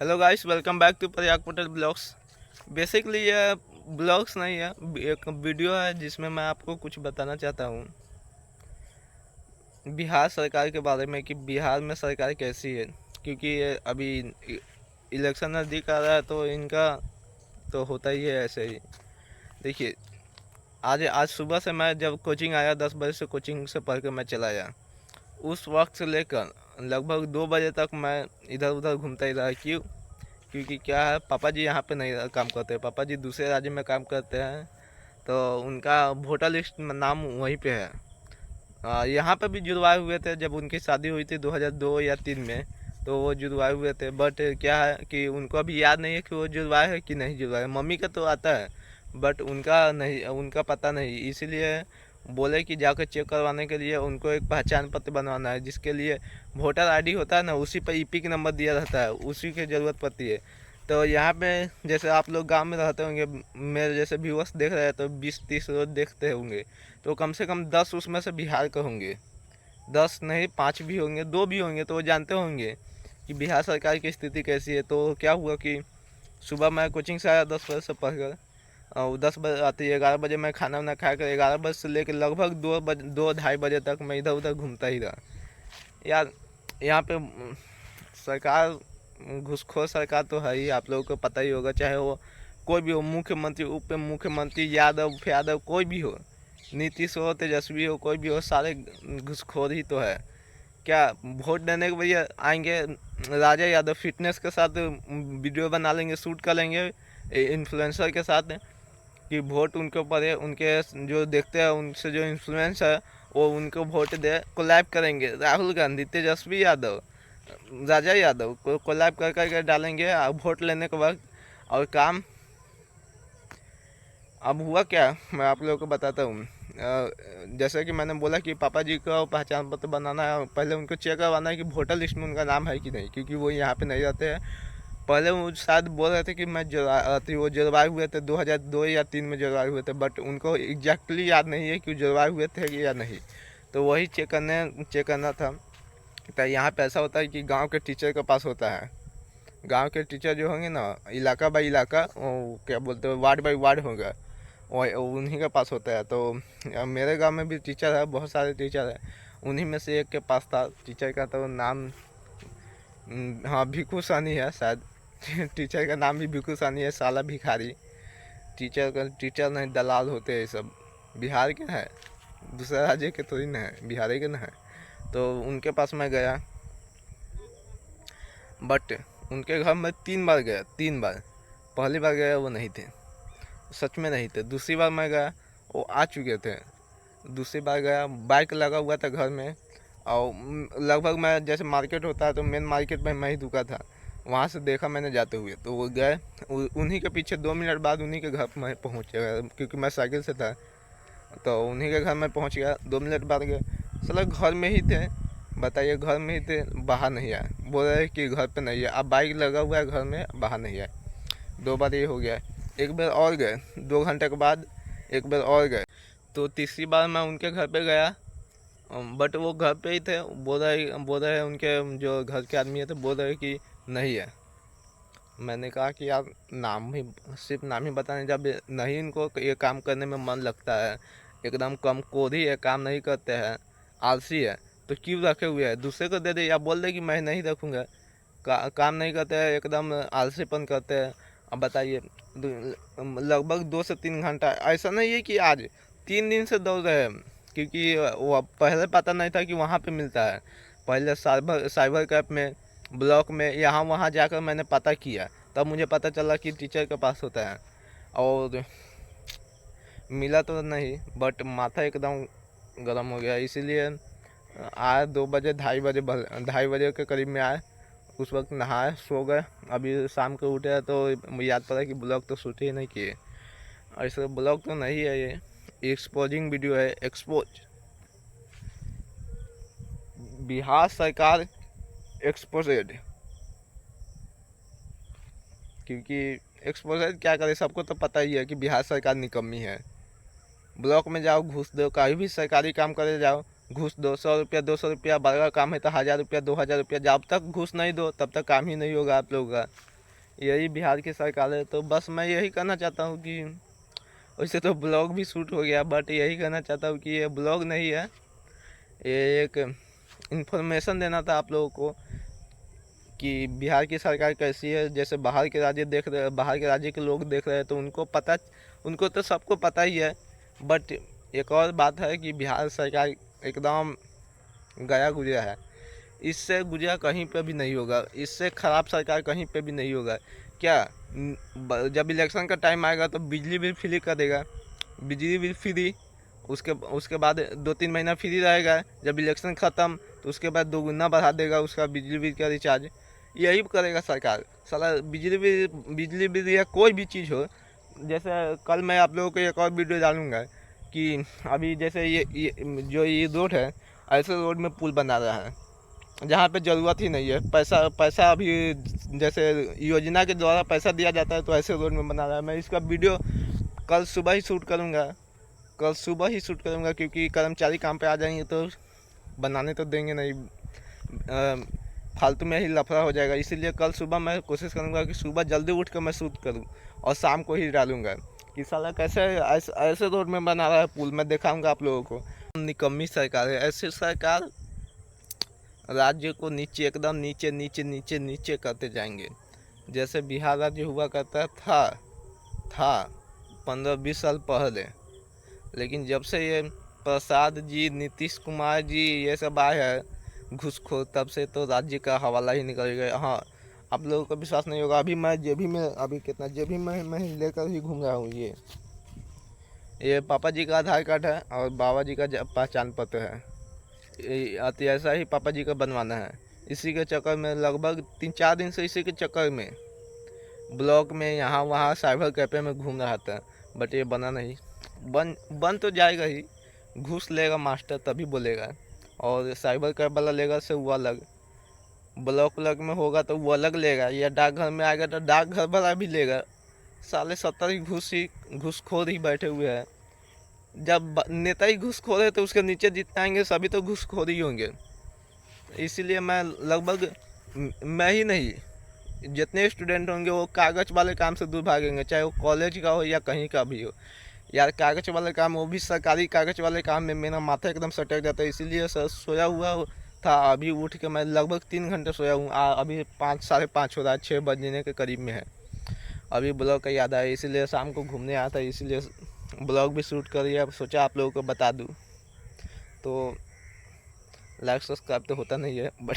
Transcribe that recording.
Hello guys, welcome back to Prayag Patel vlogs. Basically ये vlogs नहीं है, एक वीडियो है जिसमें मैं आपको कुछ बताना चाहता हूँ बिहार सरकार के बारे में कि बिहार में सरकार कैसी है। क्योंकि ये अभी इलेक्शन नज़दीक आ रहा है तो इनका तो होता ही है ऐसे ही। देखिए, आज आज सुबह से मैं जब कोचिंग आया 10 बजे से कोचिंग से पढ़ के मैं चला आया, उस वक्त से लेकर लगभग 2 बजे तक मैं इधर उधर घूमता ही रहा। क्योंकि क्या है, पापा जी यहाँ पे नहीं काम करते, पापा जी दूसरे राज्य में काम करते हैं। तो उनका वोटर लिस्ट में नाम वहीं पे है। यहाँ पे भी जुड़वाए हुए थे जब उनकी शादी हुई थी 2002 या 3 में, तो वो जुड़वाए हुए थे। बट क्या है कि उनको अभी याद नहीं है कि वो जुड़वाए है कि नहीं जुड़वाए। मम्मी का तो आता है बट उनका नहीं, उनका पता नहीं। इसीलिए बोले कि जाकर चेक करवाने के लिए उनको एक पहचान पत्र बनवाना है, जिसके लिए वोटर आईडी होता है ना, उसी पर ईपिक नंबर दिया रहता है, उसी की ज़रूरत पड़ती है। तो यहाँ पे जैसे आप लोग गांव में रहते होंगे, मेरे जैसे व्यूअर्स देख रहे हैं तो 20-30 रोज देखते होंगे, तो कम से कम 10 उसमें से बिहार के होंगे। 10 नहीं, 5 भी होंगे, 2 भी होंगे, तो वो जानते होंगे कि बिहार सरकार की स्थिति कैसी है। तो क्या हुआ कि सुबह मैं कोचिंग से आया 10 बजे से पढ़कर, और 10 बजे आती है, 11 बजे मैं खाना वाना खा कर 11 बजे से लेकर लगभग 2-2:30 बजे तक मैं इधर उधर घूमता ही रहा यार। यहाँ पे सरकार, घूसखोर सरकार तो है ही, आप लोगों को पता ही होगा। चाहे वो कोई भी हो, मुख्यमंत्री, उप मुख्यमंत्री, यादव यादव कोई भी हो, नीतीश हो, तेजस्वी हो, कोई भी हो, सारे घूसखोर ही तो है। क्या वोट देने के भैया आएंगे राजा यादव फिटनेस के साथ वीडियो बना लेंगे, शूट कर लेंगे इन्फ्लुएंसर के साथ कि वोट उनके ऊपर है, उनके जो देखते हैं उनसे जो इन्फ्लुएंस है वो उनको वोट दे, कोलैब करेंगे। राहुल गांधी, तेजस्वी यादव, राजा यादव को कोलैब कर करके डालेंगे वोट लेने के वक्त। और काम अब हुआ क्या, मैं आप लोगों को बताता हूँ। जैसे कि मैंने बोला कि पापा जी को पहचान पत्र बनाना है, पहले उनको चेक करवाना है कि वोटर लिस्ट में उनका नाम है कि नहीं, क्योंकि वो यहाँ पे नहीं रहते हैं। पहले वो शायद बोल रहे थे कि वो जुड़वाए हुए थे 2002 या 3 में जुड़वाए हुए थे, बट उनको एग्जैक्टली याद नहीं है कि जुड़वाए हुए थे या नहीं। तो वही चेक करना था। तो यहाँ पे ऐसा होता है कि गांव के टीचर के पास होता है। गांव के टीचर जो होंगे ना, इलाका बाई इलाका, क्या बोलते हैं, वार्ड बाई वार्ड होगा, वो उन्हीं के पास होता है। तो मेरे गांव में भी टीचर है, बहुत सारे टीचर है। उन्हीं में से एक के पास था टीचर का, तो नाम हाँ भिखू सानी है शायद। टीचर का नाम भी भिखू सानी है, साला भिखारी। टीचर नहीं, दलाल होते हैं सब। बिहार के है, दूसरा राज्य के थोड़ी ना है, बिहार के ना है। तो उनके पास मैं गया, बट उनके घर में 3 बार गया, 3 बार। पहली बार गया वो नहीं थे, सच में नहीं थे। दूसरी बार मैं गया, वो आ चुके थे। दूसरी बार गया, बाइक लगा हुआ था घर में, और लगभग मैं जैसे मार्केट होता है तो मेन मार्केट में मैं ही रुका था, वहाँ से देखा मैंने जाते हुए, तो वो गए। उन्हीं के पीछे 2 मिनट बाद उन्हीं के घर में पहुँच गया, क्योंकि मैं साइकिल से था। तो उन्हीं के घर में पहुँच गया, 2 मिनट बाद गए। चलो घर में ही थे, बताइए, घर में ही थे, बाहर नहीं आए। बोल रहे कि घर पे नहीं है, अब बाइक लगा हुआ है घर में, बाहर नहीं आए। 2 बार ये हो गया। एक बार और गए, 2 घंटे के बाद एक बार और गए। तो तीसरी बार मैं उनके घर पे गया, बट वो घर पे ही थे। बोल रहे उनके जो घर के आदमी है तो बोल रहे कि नहीं है। मैंने कहा कि यार, नाम ही, सिर्फ नाम ही बताने, जब नहीं इनको ये काम करने में मन लगता है, एकदम कमकोरी है, काम नहीं करते हैं, आलसी है, तो क्यों रखे हुए है? दूसरे को दे दे या बोल दे कि मैं नहीं रखूँगा। काम नहीं करते हैं, एकदम आलसीपन करते हैं। अब बताइए, लगभग 2 से 3 घंटा, ऐसा नहीं है कि आज 3 दिन से दौड़ रहे हैं, क्योंकि वो पहले पता नहीं था कि वहाँ पे मिलता है। पहले साइबर साइबर कैफ में, ब्लॉक में, यहाँ वहाँ जाकर मैंने पता किया, तब मुझे पता चला कि टीचर के पास होता है। और मिला तो नहीं, बट माथा एकदम गर्म हो गया। इसीलिए आए 2 बजे, 2:30 बजे, 2:30 बजे के करीब में आए। उस वक्त नहाए, सो गए। अभी शाम को उठे तो याद पड़ा कि ब्लॉग तो शूट ही नहीं किए। ऐसे ब्लॉग तो नहीं है, ये एक्सपोजिंग वीडियो है। एक्सपोज, बिहार सरकार एक्सपोजेड। क्योंकि एक्सपोजेड क्या करे, सबको तो पता ही है कि बिहार सरकार निकम्मी है। ब्लॉक में जाओ, घूस दो, कहीं भी सरकारी काम करे जाओ, घूस 200 रुपया बड़ा काम है तो 1000 रुपया 2000 रुपया, जब तक घूस नहीं दो तब तक काम ही नहीं होगा आप लोगों का। यही बिहार की सरकार है। तो बस मैं यही कहना चाहता हूँ कि वैसे तो ब्लॉग भी शूट हो गया, बट यही कहना चाहता हूँ कि ये ब्लॉग नहीं है, ये एक इन्फॉर्मेशन देना था आप लोगों को कि बिहार की सरकार कैसी है। जैसे बाहर के राज्य देख रहे, बाहर के राज्य के लोग देख रहे हैं तो उनको तो सबको पता ही है, बट एक और बात है कि बिहार सरकार एकदम गया गुजरा है। इससे गुजरा कहीं पे भी नहीं होगा, इससे ख़राब सरकार कहीं पे भी नहीं होगा। क्या जब इलेक्शन का टाइम आएगा तो बिजली बिल फ्री कर देगा, बिजली बिल फ्री, उसके बाद 2-3 महीना फ्री रहेगा। जब इलेक्शन ख़त्म तो उसके बाद 2 गुना बढ़ा देगा उसका बिजली बिल का रिचार्ज। यही करेगा सरकार। साला बिजली बिल या कोई भी चीज़ हो। जैसे कल मैं आप लोगों को एक और वीडियो डालूंगा कि अभी जैसे ये रोड है, ऐसे रोड में पुल बना रहा है जहाँ पे ज़रूरत ही नहीं है। पैसा अभी जैसे योजना के द्वारा पैसा दिया जाता है तो ऐसे रोड में बना रहा है। मैं इसका वीडियो कल सुबह ही शूट करूँगा, क्योंकि कर्मचारी काम पे आ जाएंगे तो बनाने तो देंगे नहीं, फालतू में ही लफड़ा हो जाएगा। इसीलिए कल सुबह मैं कोशिश करूँगा कि सुबह जल्दी उठ कर मैं शूट करूँ और शाम को ही डालूँगा कि साला कैसे ऐसे रोड में बना रहा है पुल। मैं दिखाऊँगा आप लोगों को। निकम्मी सरकार है। ऐसी सरकार राज्य को नीचे, एकदम नीचे नीचे नीचे नीचे करते जाएंगे। जैसे बिहार राज्य हुआ करता था 15-20 साल पहले, लेकिन जब से ये प्रसाद जी, नीतीश कुमार जी ये सब आए हैं घूसखोर, तब से तो राज्य का हवाला ही निकल गया। हाँ, आप लोगों को विश्वास नहीं होगा, अभी मैं जेबी में मैं लेकर ही घूम रहा हूँ। ये पापा जी का आधार कार्ड है और बाबा जी का पहचान पत्र है। ऐसा ही पापा जी का बनवाना है। इसी के चक्कर में लगभग 3-4 दिन से इसी के चक्कर में ब्लॉक में यहाँ वहाँ साइबर कैफ़े में घूम रहा था, बट ये बना नहीं। बन तो जाएगा ही, घूस लेगा मास्टर तभी बोलेगा, और साइबर कैफ़े वाला लेगा से वो अलग, ब्लॉक में होगा तो वो अलग लेगा, या डाकघर में आएगा तो डाकघर वाला भी लेगा। साले 70 घूसखोर ही बैठे हुए हैं। जब नेता ही घूसखोर है तो उसके नीचे जितने आएंगे सभी तो घूसखोर ही होंगे। इसीलिए मैं ही नहीं, जितने स्टूडेंट होंगे वो कागज़ वाले काम से दूर भागेंगे, चाहे वो कॉलेज का हो या कहीं का भी हो। यार कागज़ वाले काम, वो भी सरकारी कागज़ वाले काम में मेरा माथा एकदम सटक जाता है। इसीलिए सर सोया हुआ था, अभी उठ के मैं लगभग 3 घंटे सोया हूँ। अभी 5-5:30 हो रहा है, 6 बजने के करीब में है। अभी ब्लॉग का याद आया, इसीलिए शाम को घूमने आया था, इसीलिए ब्लॉग भी शूट करिए। अब सोचा आप लोगों को बता दूँ। तो लाइक सब्सक्राइब तो होता नहीं है, बट